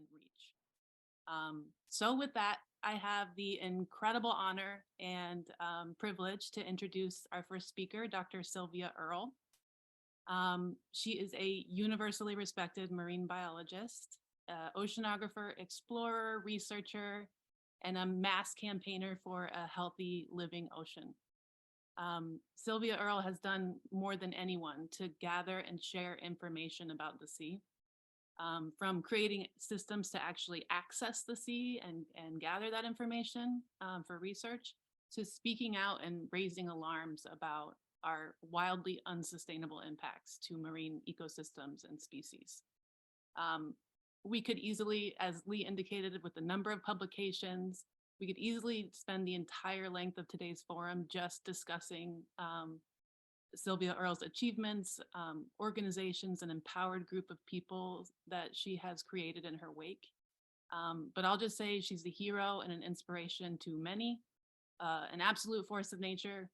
and reach. So with that, I have the incredible honor and privilege to introduce our first speaker, Dr. Sylvia Earle. She is a universally respected marine biologist, oceanographer, explorer, researcher, and a mass campaigner for a healthy living ocean. Sylvia Earle has done more than anyone to gather and share information about the sea. From creating systems to actually access the sea and gather that information for research, to speaking out and raising alarms about our wildly unsustainable impacts to marine ecosystems and species. We could easily, as Lee indicated, with the number of publications, we could easily spend the entire length of today's forum just discussing Sylvia Earle's achievements, organizations, and empowered group of people that she has created in her wake. But I'll just say she's a hero and an inspiration to many, an absolute force of nature,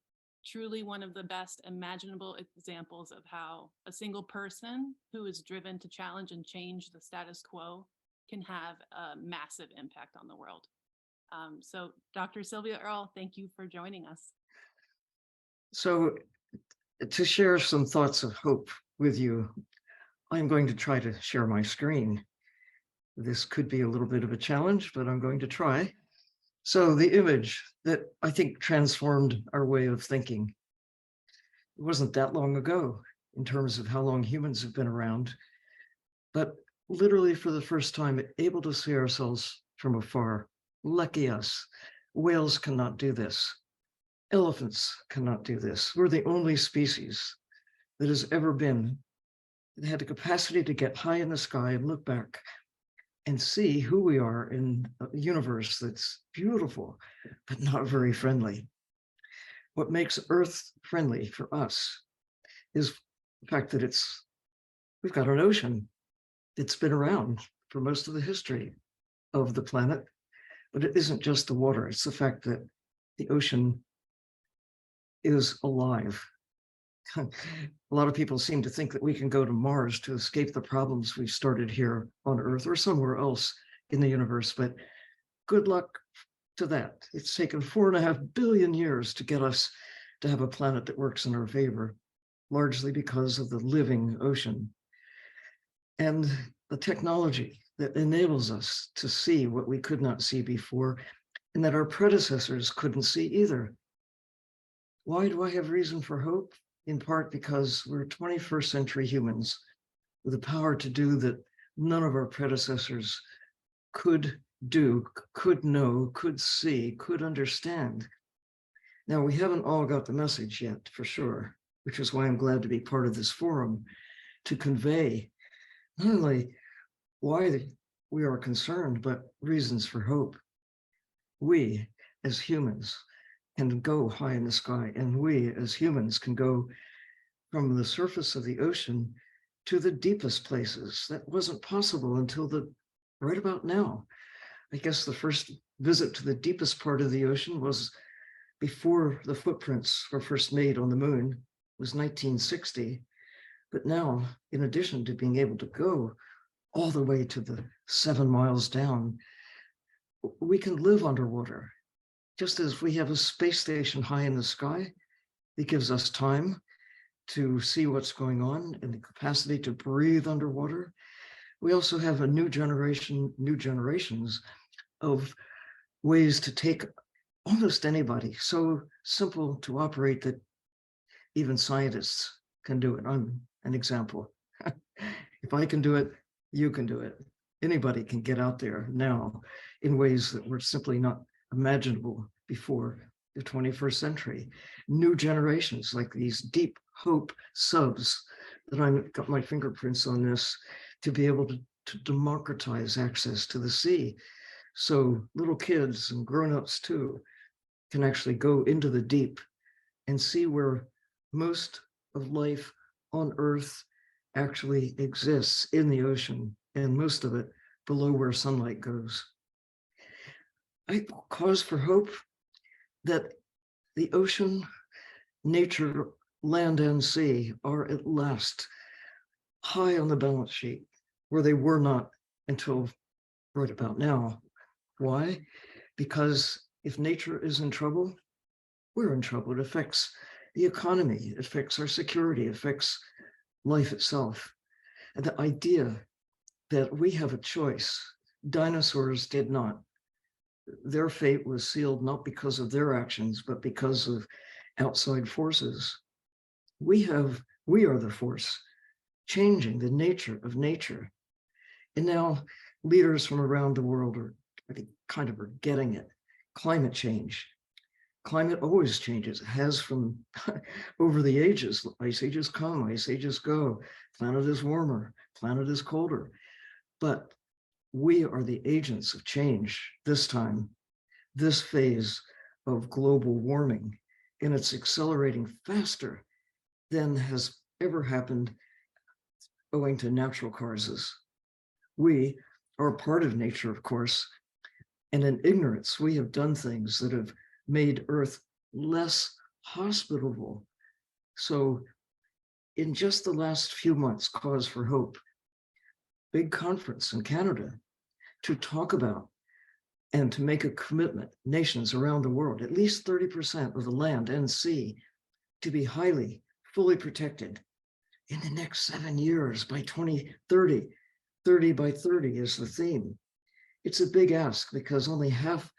truly one of the best imaginable examples of how a single person who is driven to challenge and change the status quo can have a massive impact on the world. So Dr. Sylvia Earle, thank you for joining us. So to share some thoughts of hope with you, I'm going to try to share my screen. This could be a little bit of a challenge, but I'm going to try. So the image that I think transformed our way of thinking, it wasn't that long ago in terms of how long humans have been around, but literally for the first time, able to see ourselves from afar. Lucky us. Whales cannot do this. Elephants cannot do this. We're the only species that has ever been that had the capacity to get high in the sky and look back and see who we are in a universe that's beautiful, but not very friendly. What makes Earth friendly for us is the fact that we've got an ocean. It's been around for most of the history of the planet, but it isn't just the water. It's the fact that the ocean is alive. A lot of people seem to think that we can go to Mars to escape the problems we've started here on Earth or somewhere else in the universe, but good luck to that. It's taken 4.5 billion years to get us to have a planet that works in our favor, largely because of the living ocean and the technology that enables us to see what we could not see before and that our predecessors couldn't see either. Why do I have reason for hope? In part because we're 21st century humans with the power to do that none of our predecessors could do, could know, could see, could understand. Now, we haven't all got the message yet, for sure, which is why I'm glad to be part of this forum to convey not only why we are concerned, but reasons for hope. We, as humans, can go high in the sky, and we as humans can go from the surface of the ocean to the deepest places. That wasn't possible until right about now. I guess the first visit to the deepest part of the ocean was before the footprints were first made on the moon. It was 1960. But now, in addition to being able to go all the way to the 7 miles down, we can live underwater. Just as we have a space station high in the sky, it gives us time to see what's going on and the capacity to breathe underwater. We also have new generations of ways to take almost anybody, so simple to operate that even scientists can do it. I'm an example. If I can do it, you can do it. Anybody can get out there now in ways that were simply not imaginable before the 21st century. New generations like these deep hope subs that I've got my fingerprints on this to be able to democratize access to the sea. So little kids and grown-ups too can actually go into the deep and see where most of life on Earth actually exists in the ocean, and most of it below where sunlight goes. I cause for hope that the ocean, nature, land, and sea are at last high on the balance sheet, where they were not until right about now. Why? Because if nature is in trouble, we're in trouble. It affects the economy, it affects our security, it affects life itself. And the idea that we have a choice, dinosaurs did not. Their fate was sealed not because of their actions, but because of outside forces. We are the force changing the nature of nature. And now leaders from around the world are getting it. Climate change. Climate always changes. It has from over the ages. Ice ages come, ice ages go. Planet is warmer, planet is colder. But we are the agents of change this time, this phase of global warming, and it's accelerating faster than has ever happened owing to natural causes. We are part of nature, of course, and in ignorance, we have done things that have made Earth less hospitable. So in just the last few months, cause for hope, big conference in Canada to talk about and to make a commitment, nations around the world, at least 30% of the land and sea to be fully protected in the next 7 years by 2030. 30 by 30 is the theme. It's a big ask because only half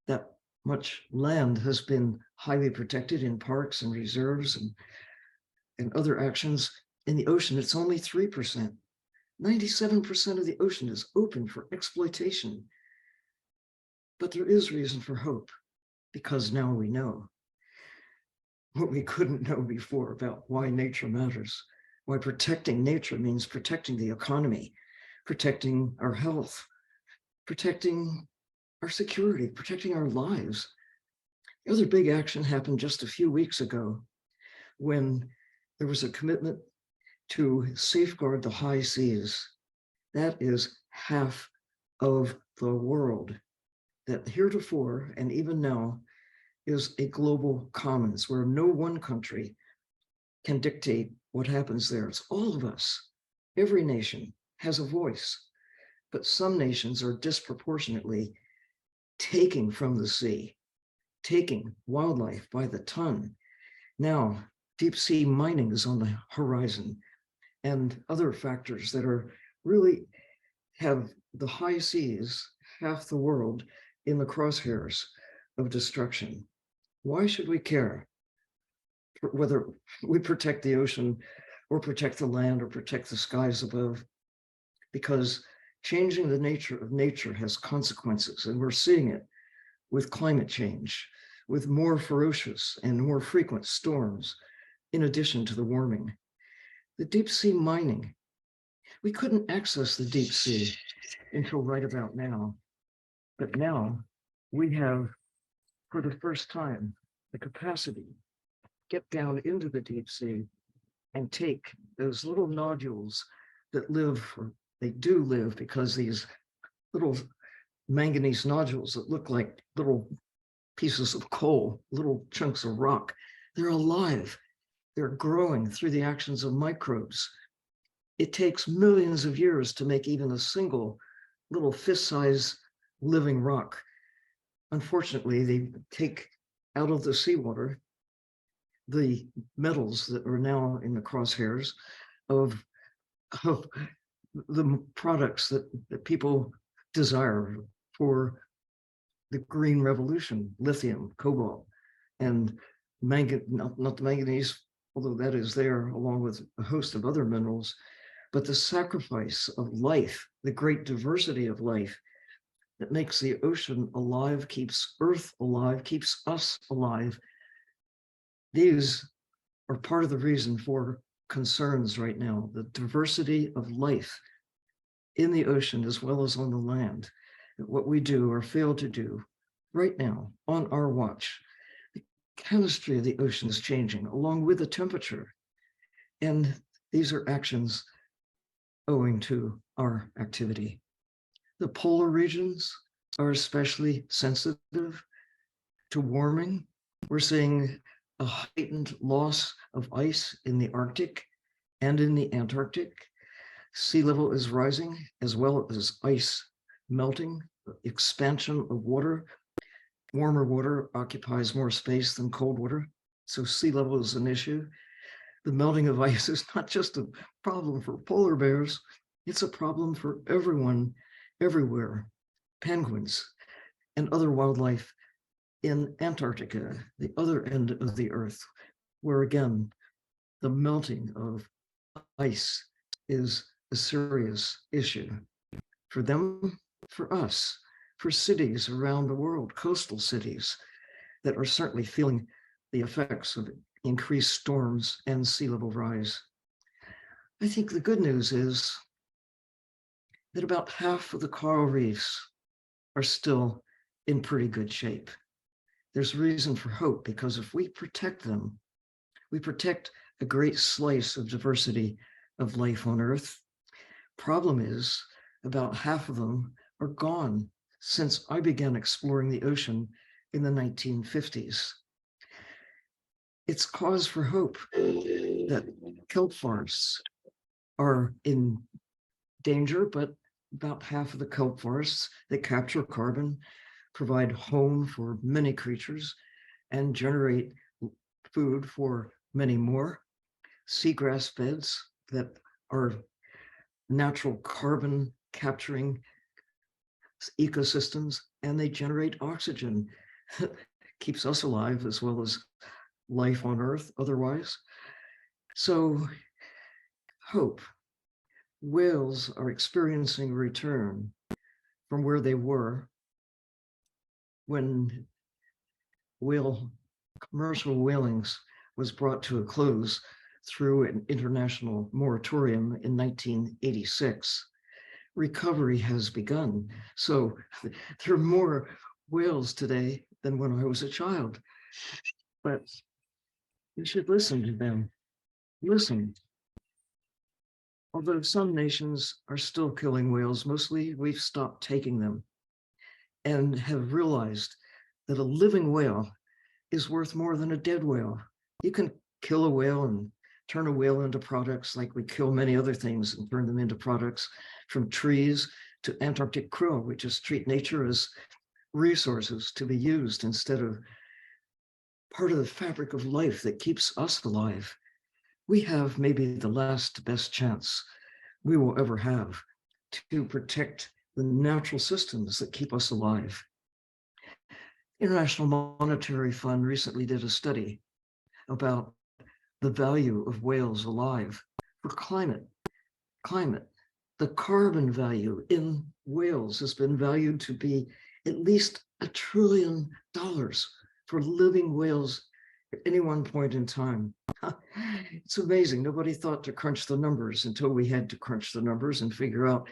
that much land has been highly protected in parks and reserves and other actions. In the ocean, it's only 3%. 97% of the ocean is open for exploitation. But there is reason for hope because now we know what we couldn't know before about why nature matters, why protecting nature means protecting the economy, protecting our health, protecting our security, protecting our lives. The other big action happened just a few weeks ago when there was a commitment to safeguard the high seas. That is half of the world that heretofore and even now is a global commons where no one country can dictate what happens there. It's all of us. Every nation has a voice, but some nations are disproportionately taking from the sea, taking wildlife by the ton. Now, deep sea mining is on the horizon and other factors that are really have the high seas, half the world in the crosshairs of destruction. Why should we care whether we protect the ocean or protect the land or protect the skies above? Because changing the nature of nature has consequences, and we're seeing it with climate change, with more ferocious and more frequent storms, in addition to the warming. The deep sea mining, we couldn't access the deep sea until right about now. But now we have, for the first time, the capacity to get down into the deep sea and take those little nodules that live, or they do live because these little manganese nodules that look like little pieces of coal, little chunks of rock, they're alive. They're growing through the actions of microbes. It takes millions of years to make even a single little fist-sized living rock. Unfortunately, they take out of the seawater the metals that are now in the crosshairs of the products that people desire for the green revolution, lithium, cobalt, and not the manganese, although that is there along with a host of other minerals, but the sacrifice of life, the great diversity of life that makes the ocean alive, keeps Earth alive, keeps us alive. These are part of the reason for concerns right now, the diversity of life in the ocean as well as on the land. What we do or fail to do right now on our watch. The chemistry of the ocean is changing along with the temperature. And these are actions owing to our activity. The polar regions are especially sensitive to warming. We're seeing a heightened loss of ice in the Arctic and in the Antarctic. Sea level is rising as well as ice melting, expansion of water. Warmer water occupies more space than cold water, so sea level is an issue. The melting of ice is not just a problem for polar bears, it's a problem for everyone, everywhere. Penguins and other wildlife in Antarctica, the other end of the Earth, where again, the melting of ice is a serious issue for them, for us, for cities around the world, coastal cities that are certainly feeling the effects of increased storms and sea level rise. I think the good news is that about half of the coral reefs are still in pretty good shape. There's reason for hope, because if we protect them, we protect a great slice of diversity of life on Earth. Problem is, about half of them are gone since I began exploring the ocean in the 1950s. It's cause for hope that kelp forests are in danger, but about half of the kelp forests that capture carbon, provide home for many creatures, and generate food for many more. Seagrass beds that are natural carbon capturing ecosystems, and they generate oxygen, keeps us alive as well as life on Earth otherwise. So hope. Whales are experiencing a return from where they were when commercial whalings was brought to a close through an international moratorium in 1986. Recovery has begun. So there are more whales today than when I was a child, but you should listen to them. Listen. Although some nations are still killing whales, mostly we've stopped taking them and have realized that a living whale is worth more than a dead whale. You can kill a whale and turn a whale into products like we kill many other things and turn them into products, from trees to Antarctic krill. We just treat nature as resources to be used instead of part of the fabric of life that keeps us alive. We have maybe the last best chance we will ever have to protect the natural systems that keep us alive. International Monetary Fund recently did a study about the value of whales alive for climate. The carbon value in whales has been valued to be at least $1 trillion for living whales at any one point in time. It's amazing. Nobody thought to crunch the numbers until we had to crunch the numbers and figure out,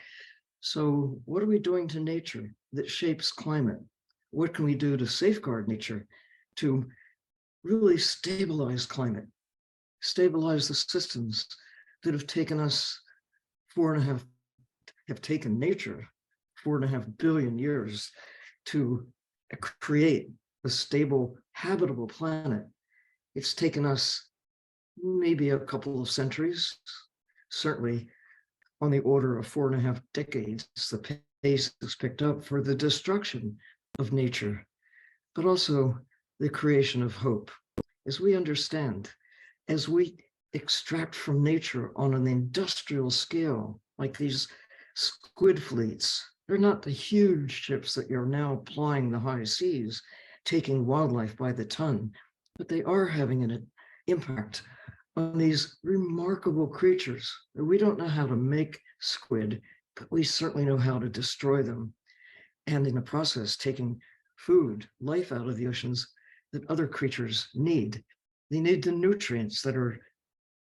so what are we doing to nature that shapes climate? What can we do to safeguard nature, to really stabilize climate, stabilize the systems that have taken us have taken nature 4.5 billion years to create a stable, habitable planet. It's taken us maybe a couple of centuries, certainly on the order of 4.5 decades. The pace has picked up for the destruction of nature, but also the creation of hope. As we understand, as we extract from nature on an industrial scale, like these squid fleets, they're not the huge ships that are now plying the high seas, taking wildlife by the ton, but they are having an impact on these remarkable creatures. We don't know how to make squid, but we certainly know how to destroy them. And in the process, taking food, life out of the oceans that other creatures need. They need the nutrients that are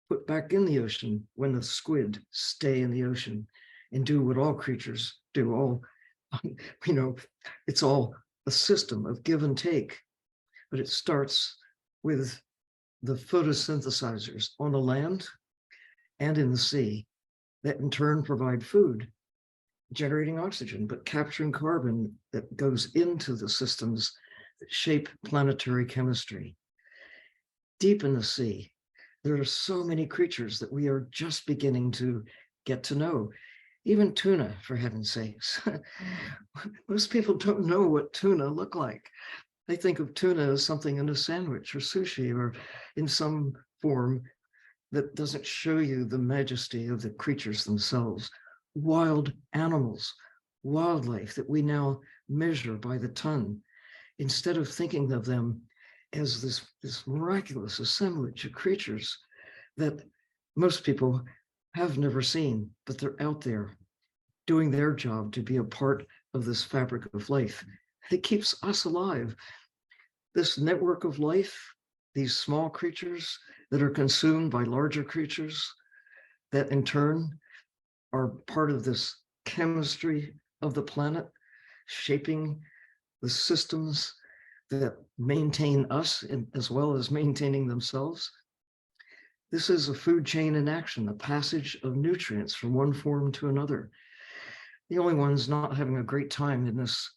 put back in the ocean when the squid stay in the ocean and do what all creatures do. It's all a system of give and take, but it starts with the photosynthesizers on the land and in the sea that in turn provide food, generating oxygen, but capturing carbon that goes into the systems that shape planetary chemistry. Deep in the sea, there are so many creatures that we are just beginning to get to know. even tuna, for heaven's sakes. Most people don't know what tuna look like. They think of tuna as something in a sandwich or sushi or in some form that doesn't show you the majesty of the creatures themselves. Wild animals, wildlife that we now measure by the ton, instead of thinking of them as this miraculous assemblage of creatures that most people have never seen, but they're out there doing their job to be a part of this fabric of life. It keeps us alive. This network of life, these small creatures that are consumed by larger creatures that in turn are part of this chemistry of the planet, shaping the systems that maintain us as well as maintaining themselves. This is a food chain in action, a passage of nutrients from one form to another. The only ones not having a great time in this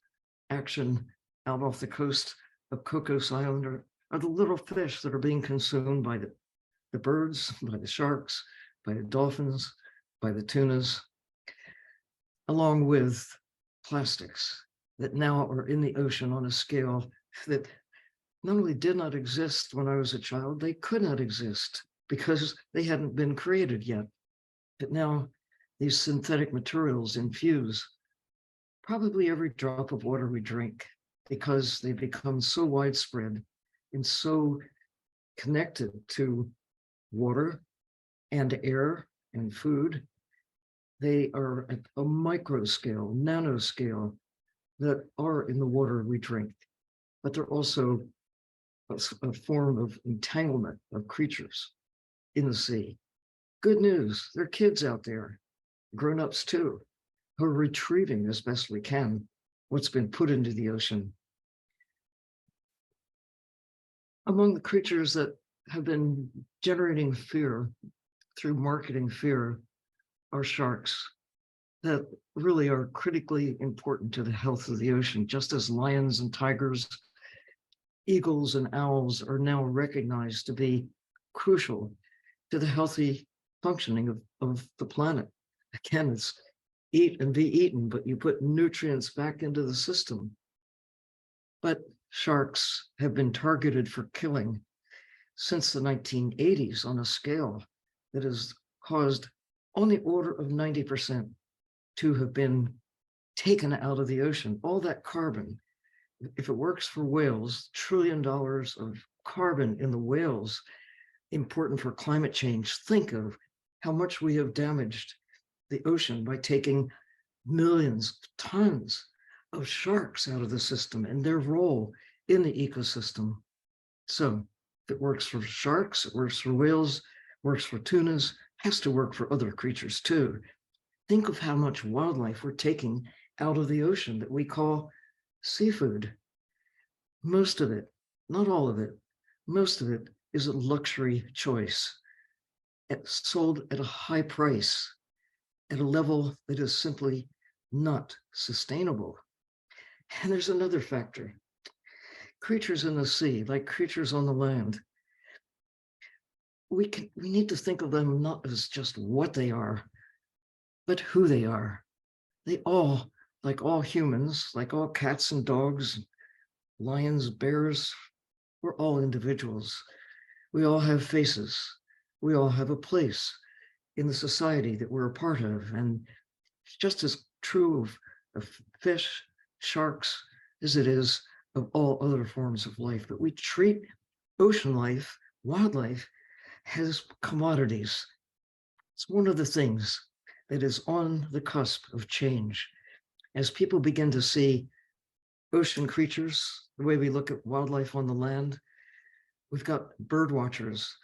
action out off the coast of Cocos Island are the little fish that are being consumed by the birds, by the sharks, by the dolphins, by the tunas, along with plastics that now are in the ocean on a scale that not only did not exist when I was a child, they could not exist because they hadn't been created yet. But now these synthetic materials infuse probably every drop of water we drink because they become so widespread and so connected to water and air and food. They are at a micro scale, nano scale that are in the water we drink, but they're also a form of entanglement of creatures in the sea. Good news, there are kids out there, grown-ups too, who are retrieving as best we can what's been put into the ocean. Among the creatures that have been generating fear through marketing fear are sharks that really are critically important to the health of the ocean, just as lions and tigers, eagles and owls are now recognized to be crucial to the healthy functioning of the planet. Again, it's eat and be eaten, but you put nutrients back into the system. But sharks have been targeted for killing since the 1980s on a scale that has caused on the order of 90% to have been taken out of the ocean. All that carbon, if it works for whales, $1 trillion of carbon in the whales, important for climate change. Think of how much we have damaged the ocean by taking millions of tons of sharks out of the system and their role in the ecosystem. So if it works for sharks, it works for whales, works for tunas, has to work for other creatures too. Think of how much wildlife we're taking out of the ocean that we call seafood. Most of it, not all of it, most of it is a luxury choice. It's sold at a high price, at a level that is simply not sustainable. And there's another factor. Creatures in the sea, like creatures on the land, we need to think of them not as just what they are, but who they are. They all, like all humans, like all cats and dogs, lions, bears, we're all individuals. We all have faces. We all have a place in the society that we're a part of. And it's just as true of fish, sharks, as it is of all other forms of life. But we treat ocean life, wildlife, as commodities. It's one of the things that is on the cusp of change. As people begin to see ocean creatures, the way we look at wildlife on the land, we've got bird watchers.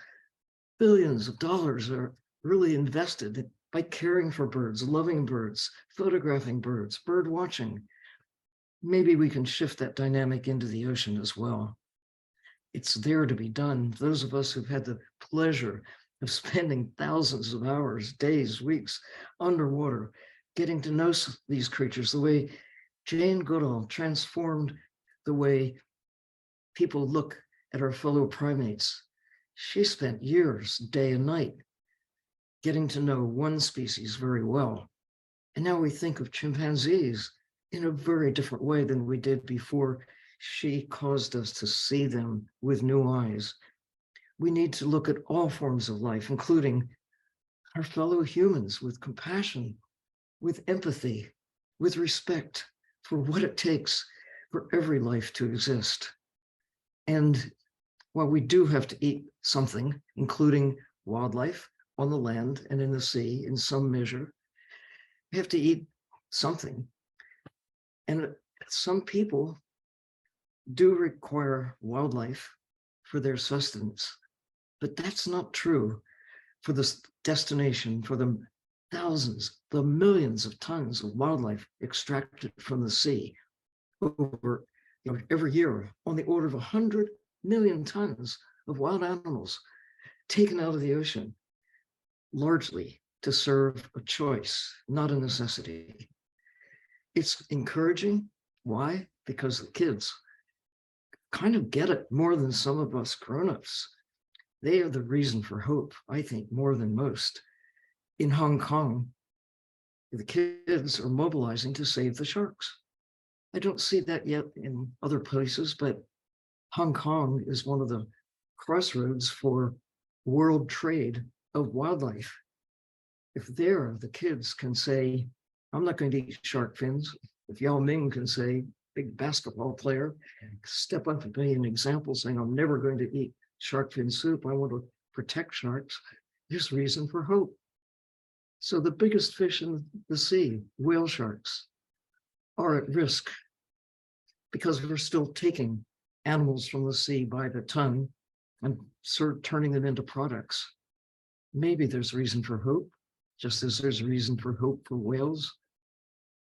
Billions of dollars are really invested by caring for birds, loving birds, photographing birds, bird watching. Maybe we can shift that dynamic into the ocean as well. It's there to be done. Those of us who've had the pleasure of spending thousands of hours, days, weeks underwater, getting to know these creatures, the way Jane Goodall transformed the way people look at our fellow primates. She spent years, day and night, getting to know one species very well. And now we think of chimpanzees in a very different way than we did before she caused us to see them with new eyes. We need to look at all forms of life, including our fellow humans, with compassion, with empathy, with respect for what it takes for every life to exist. And while we do have to eat something, including wildlife on the land and in the sea in some measure, we have to eat something. And some people do require wildlife for their sustenance, but that's not true for this destination, for the thousands, the millions of tons of wildlife extracted from the sea over every year, on the order of 100 million tons of wild animals taken out of the ocean, largely to serve a choice, not a necessity. It's encouraging. Why? Because the kids kind of get it more than some of us grown-ups. They are the reason for hope, I think, more than most. In Hong Kong, the kids are mobilizing to save the sharks. I don't see that yet in other places, but Hong Kong is one of the crossroads for world trade of wildlife. If there, the kids can say, I'm not going to eat shark fins. If Yao Ming can say, big basketball player, step up and be an example saying, I'm never going to eat shark fin soup. I want to protect sharks. There's reason for hope. So the biggest fish in the sea, whale sharks, are at risk because we're still taking animals from the sea by the ton and turning them into products. Maybe there's reason for hope, just as there's reason for hope for whales.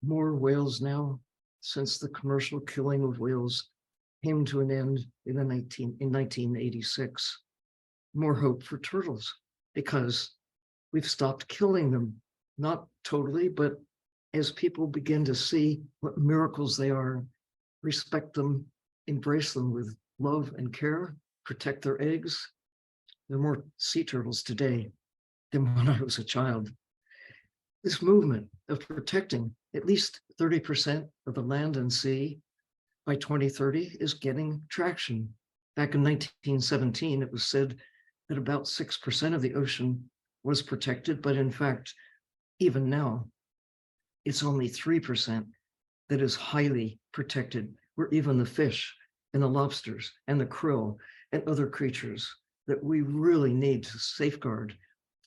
More whales now, since the commercial killing of whales came to an end in 1986. More hope for turtles, because we've stopped killing them, not totally, but as people begin to see what miracles they are, respect them, embrace them with love and care, protect their eggs. There are more sea turtles today than when I was a child. This movement of protecting at least 30% of the land and sea by 2030 is getting traction. Back in 1917, it was said that about 6% of the ocean was protected, but in fact, even now, it's only 3% that is highly protected, where even the fish and the lobsters and the krill and other creatures that we really need to safeguard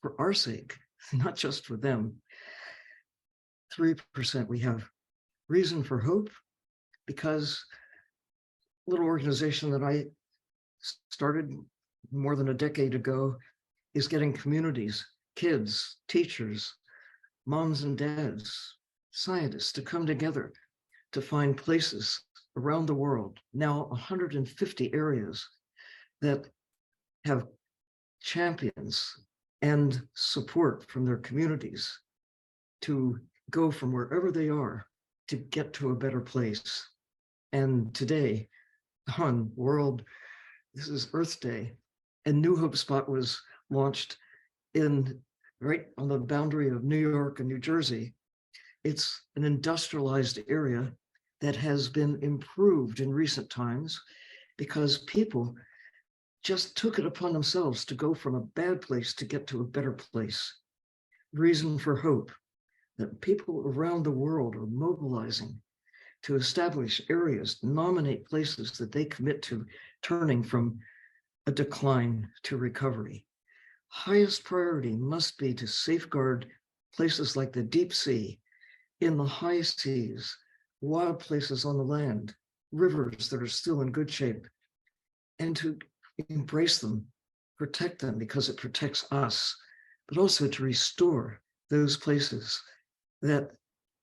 for our sake, not just for them. 3% we have reason for hope, because a little organization that I started more than a decade ago is getting communities, kids, teachers, moms and dads, scientists to come together to find places around the world, now 150 areas that have champions and support from their communities to go from wherever they are to get to a better place. And today, on this is Earth Day, and New Hope Spot was launched right on the boundary of New York and New Jersey. It's an industrialized area that has been improved in recent times because people just took it upon themselves to go from a bad place to get to a better place. Reason for hope, that people around the world are mobilizing to establish areas, nominate places that they commit to turning from a decline to recovery. Highest priority must be to safeguard places like the deep sea, in the high seas, wild places on the land, rivers that are still in good shape, and to embrace them, protect them because it protects us, but also to restore those places that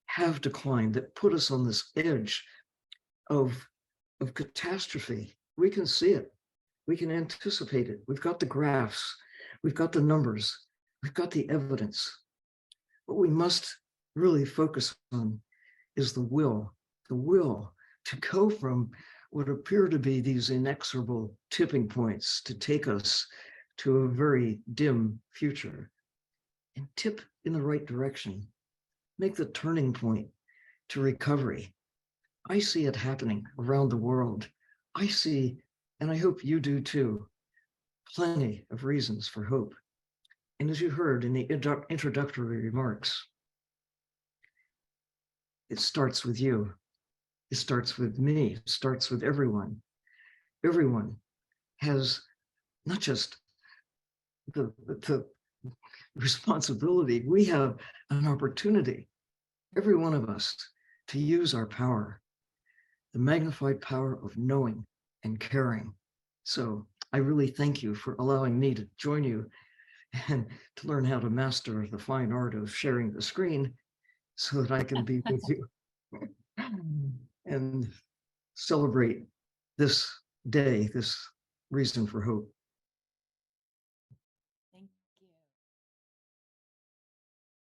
have declined, that put us on this edge of catastrophe. We can see it. We can anticipate it. We've got the graphs. We've got the numbers. We've got the evidence. What we must really focus on is the will to go from what appear to be these inexorable tipping points to take us to a very dim future and tip in the right direction. make the turning point to recovery. I see it happening around the world. I see, and I hope you do too, plenty of reasons for hope. And as you heard in the introductory remarks, it starts with you. It starts with me. It starts with everyone. Everyone has not just the responsibility, we have an opportunity, every one of us, to use our power, the magnified power of knowing and caring. So I really thank you for allowing me to join you and to learn how to master the fine art of sharing the screen so that I can be with you and celebrate this day, this reason for hope.